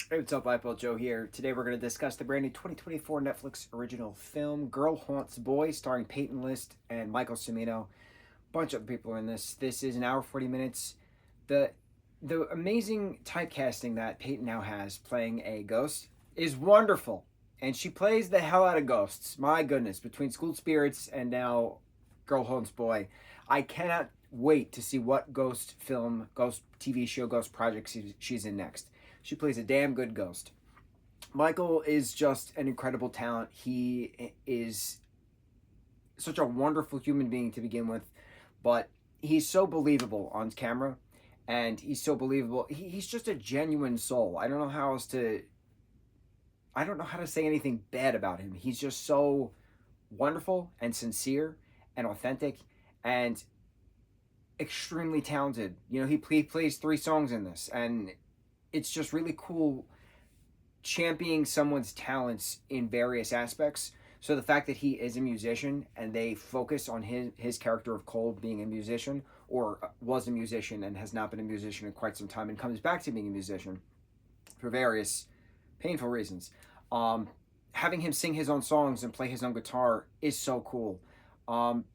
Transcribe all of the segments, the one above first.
Hey, what's up, lightboltjoe here. Today we're going to discuss the brand new 2024 Netflix original film, Girl Haunts Boy, starring Peyton List and Michael Cimino. Bunch of people are in this. This is an hour 40 minutes. The the amazing typecasting that Peyton now has playing a ghost is wonderful. And she plays the hell out of ghosts. My goodness, between School Spirits and now Girl Haunts Boy, I cannot wait to see what ghost film, ghost TV show, ghost project she's in next. She plays a damn good ghost. Michael is just an incredible talent. He is such a wonderful human being to begin with, but he's so believable on camera, and he's so believable. He's just a genuine soul. I don't know how to say anything bad about him. He's just so wonderful and sincere and authentic and extremely talented. You know, he plays three songs in this, and it's just really cool championing someone's talents in various aspects. So the fact that he is a musician and they focus on his character of Cole being a musician, or was a musician and has not been a musician in quite some time and comes back to being a musician for various painful reasons. Having him sing his own songs and play his own guitar is so cool. Um,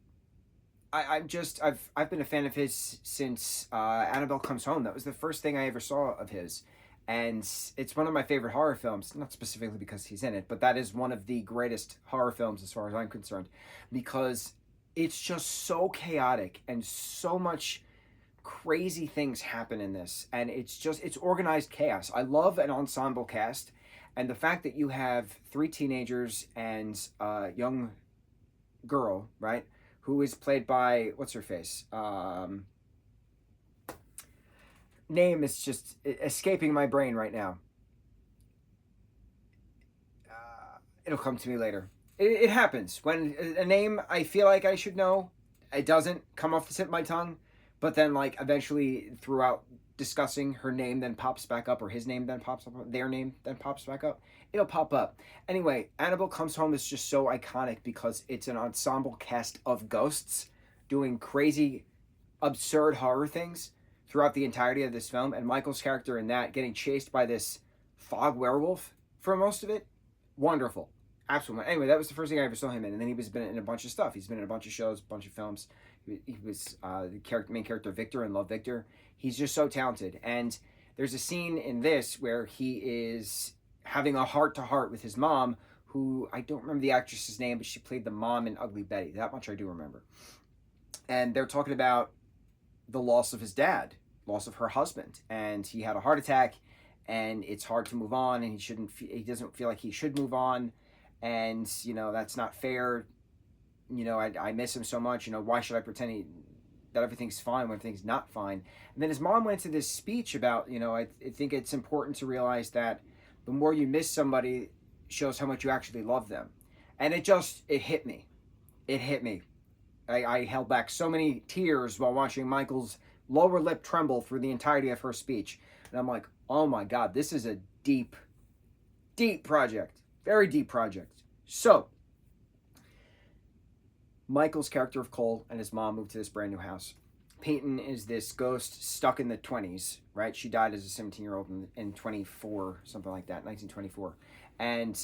I've been a fan of his since Annabelle Comes Home. That was the first thing I ever saw of his, and it's one of my favorite horror films. Not specifically because he's in it, but that is one of the greatest horror films as far as I'm concerned, because it's just so chaotic and so much crazy things happen in this, and it's organized chaos. I love an ensemble cast, and the fact that you have three teenagers and a young girl, right? Who is played by, what's her face? Name is just escaping my brain right now. It'll come to me later. It happens. When a name I feel like I should know, it doesn't come off the tip of my tongue. But then, like, eventually throughout discussing, her name then pops back up, or his name then pops up, their name then pops back up. It'll pop up. Anyway, Annabelle Comes Home is just so iconic because it's an ensemble cast of ghosts doing crazy, absurd horror things throughout the entirety of this film. And Michael's character in that, getting chased by this fog werewolf for most of it, wonderful. Absolutely. Anyway, that was the first thing I ever saw him in. And then he was been in a bunch of stuff. He's been in a bunch of shows, a bunch of films. He was the main character Victor in Love, Victor. He's just so talented. And there's a scene in this where he is having a heart-to-heart with his mom, who, I don't remember the actress's name, but she played the mom in Ugly Betty. That much I do remember. And they're talking about the loss of his dad, loss of her husband. And he had a heart attack, and it's hard to move on, and he doesn't feel like he should move on. And, you know, that's not fair. You know, I miss him so much. You know, why should I pretend that everything's fine when everything's not fine? And then his mom went into this speech about, you know, I think it's important to realize that the more you miss somebody shows how much you actually love them. And it hit me. It hit me. I held back so many tears while watching Michael's lower lip tremble through the entirety of her speech. And I'm like, oh my God, this is a deep, deep project. Very deep project. So, Michael's character of Cole and his mom moved to this brand new house. Peyton is this ghost stuck in the 20s, right? She died as a 17-year-old in 24, something like that, 1924. And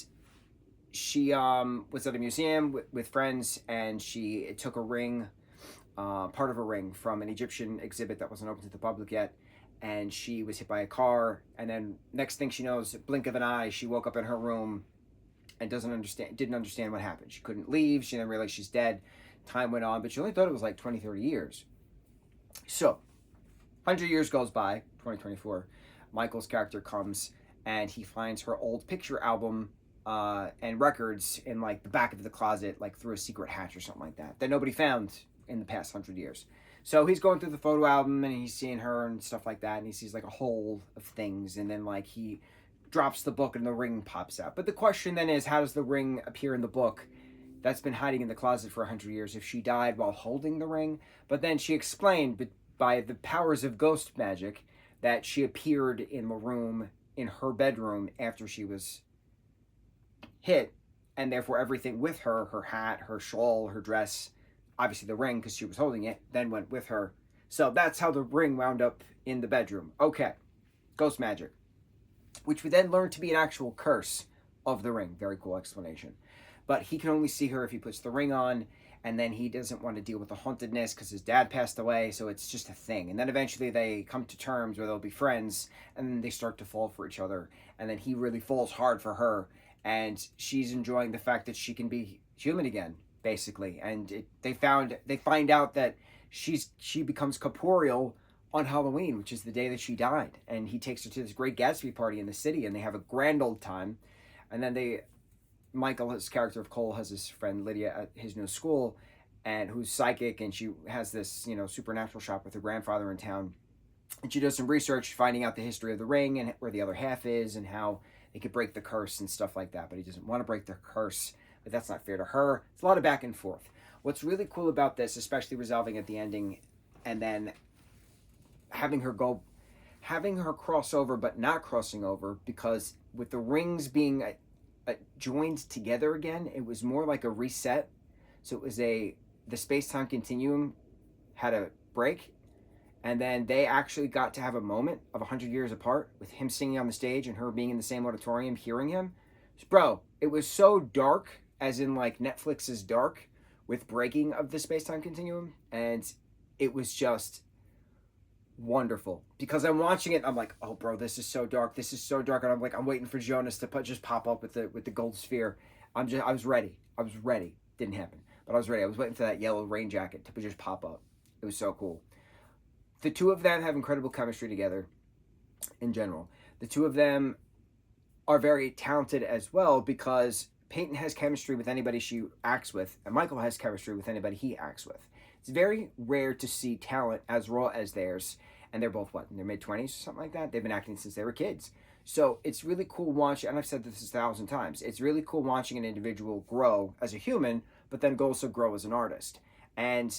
she was at a museum with friends, and she took a ring, part of a ring from an Egyptian exhibit that wasn't open to the public yet, and she was hit by a car, and then next thing she knows, blink of an eye, she woke up in her room and didn't understand what happened. She couldn't leave. She didn't realize she's dead. Time went on, but she only thought it was like 20, 30 years. So, 100 years goes by, 2024. Michael's character comes, and he finds her old picture album and records in like the back of the closet, like through a secret hatch or something like that nobody found in the past 100 years. So he's going through the photo album, and he's seeing her and stuff like that, and he sees like a hole of things, and then like he drops the book and the ring pops out. But the question then is, how does the ring appear in the book that's been hiding in the closet for 100 years if she died while holding the ring? But then she explained by the powers of ghost magic that she appeared in the room, in her bedroom, after she was hit, and therefore everything with her, her hat, her shawl, her dress, obviously the ring because she was holding it, then went with her. So that's how the ring wound up in the bedroom. Okay, ghost magic. which we then learn to be an actual curse of the ring. Very cool explanation. But he can only see her if he puts the ring on, and then he doesn't want to deal with the hauntedness because his dad passed away, so it's just a thing. And then eventually they come to terms where they'll be friends, and then they start to fall for each other, and then he really falls hard for her, and she's enjoying the fact that she can be human again, basically. And they find out that she becomes corporeal on Halloween, which is the day that she died, and he takes her to this great Gatsby party in the city, and they have a grand old time. And then Michael, his character of Cole, has his friend Lydia at his new school, and who's psychic, and she has this, supernatural shop with her grandfather in town. And she does some research, finding out the history of the ring and where the other half is, and how they could break the curse and stuff like that. But he doesn't want to break the curse, but that's not fair to her. It's a lot of back and forth. What's really cool about this, especially resolving at the ending, and then having her cross over, but not crossing over, because with the rings being joined together again, it was more like a reset. So it was the space-time continuum had a break, and then they actually got to have a moment of 100 years apart with him singing on the stage and her being in the same auditorium hearing him. Bro, it was so dark, as in like Netflix's Dark, with breaking of the space-time continuum, and it was just wonderful. Because I'm watching it, I'm like, oh bro, this is so dark, and I'm waiting for Jonas to just pop up with the gold sphere. I was ready. Didn't happen, but I was ready. I was waiting for that yellow rain jacket to just pop up. It was so cool. The two of them have incredible chemistry together in general. The two of them are very talented as well, because Peyton has chemistry with anybody she acts with, and Michael has chemistry with anybody he acts with. It's very rare to see talent as raw as theirs, and they're both, in their mid-20s or something like that? They've been acting since they were kids. So it's really cool watching, and I've said this 1,000 times, it's really cool watching an individual grow as a human, but then also grow as an artist. And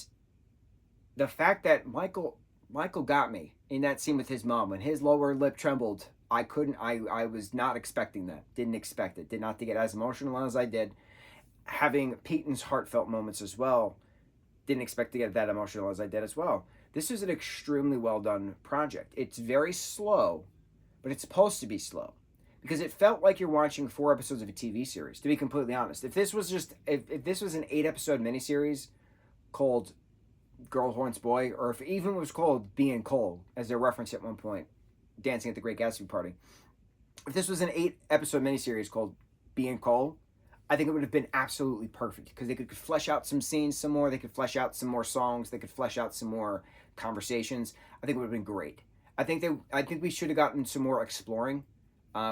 the fact that Michael got me in that scene with his mom, when his lower lip trembled, I was not expecting that. Didn't expect it. Did not to get as emotional as I did. Having Peyton's heartfelt moments as well, didn't expect to get that emotional as I did as well. This is an extremely well done project. It's very slow, but it's supposed to be slow, because it felt like you're watching 4 episodes of a TV series, to be completely honest. If this was if this was an 8-episode miniseries called Girl Haunts Boy, or if it even was called Being Cole, as they referenced at one point, Dancing at the Great Gatsby Party. If this was an 8-episode miniseries called Being Cole, I think it would have been absolutely perfect, because they could flesh out some scenes some more, they could flesh out some more songs, they could flesh out some more conversations. I think it would have been great. I think we should have gotten some more exploring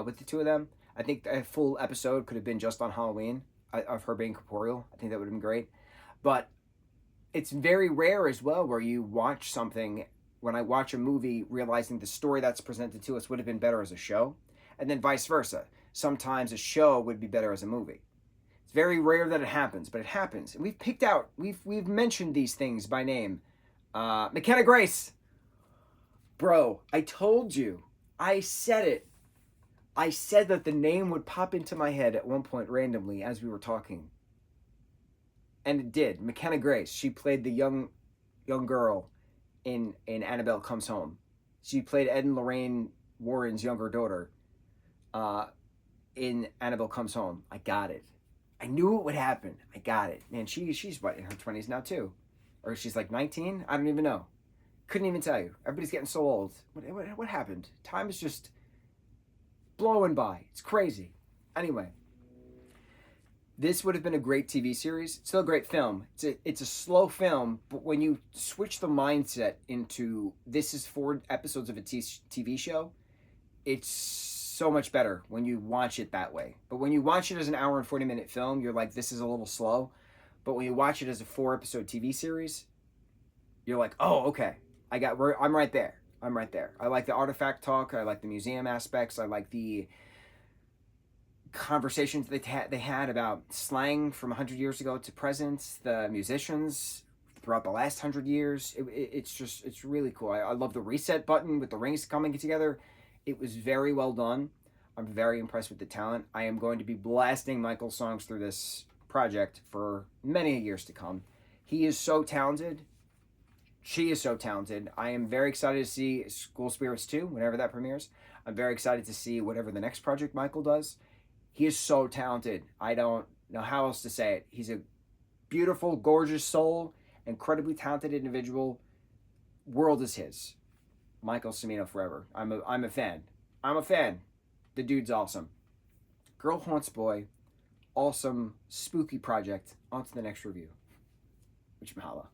with the two of them. I think a full episode could have been just on Halloween of her being corporeal. I think that would have been great. But it's very rare as well where you watch something, when I watch a movie, realizing the story that's presented to us would have been better as a show, and then vice versa. Sometimes a show would be better as a movie. It's very rare that it happens, but it happens. And we've mentioned these things by name. McKenna Grace. Bro, I told you. I said it. I said that the name would pop into my head at one point randomly as we were talking. And it did. McKenna Grace. She played the young girl in Annabelle Comes Home. She played Ed and Lorraine Warren's younger daughter in Annabelle Comes Home. I got it. I knew it would happen. I got it. Man, she's what, in her 20s now too? Or she's like 19? I don't even know. Couldn't even tell you. Everybody's getting so old. What happened? Time is just blowing by. It's crazy. Anyway, this would have been a great TV series. Still a great film. It's a slow film, but when you switch the mindset into this is 4 episodes of a TV show, it's so much better when you watch it that way. But when you watch it as an hour and 40-minute film, you're like, this is a little slow. But when you watch it as a 4-episode TV series, you're like, oh, okay. I'm right there. I like the artifact talk. I like the museum aspects. I like the conversations they had about slang from 100 years ago to present, the musicians throughout the last 100 years. It's really cool. I love the reset button with the rings coming together. It was very well done. I'm very impressed with the talent. I am going to be blasting Michael's songs through this project for many years to come. He is so talented. She is so talented. I am very excited to see School Spirits 2, whenever that premieres. I'm very excited to see whatever the next project Michael does. He is so talented. I don't know how else to say it. He's a beautiful, gorgeous soul, incredibly talented individual. World is his. Michael Cimino forever. I'm a fan. I'm a fan. The dude's awesome. Girl Haunts Boy, awesome, spooky project. On to the next review. Which mahalo.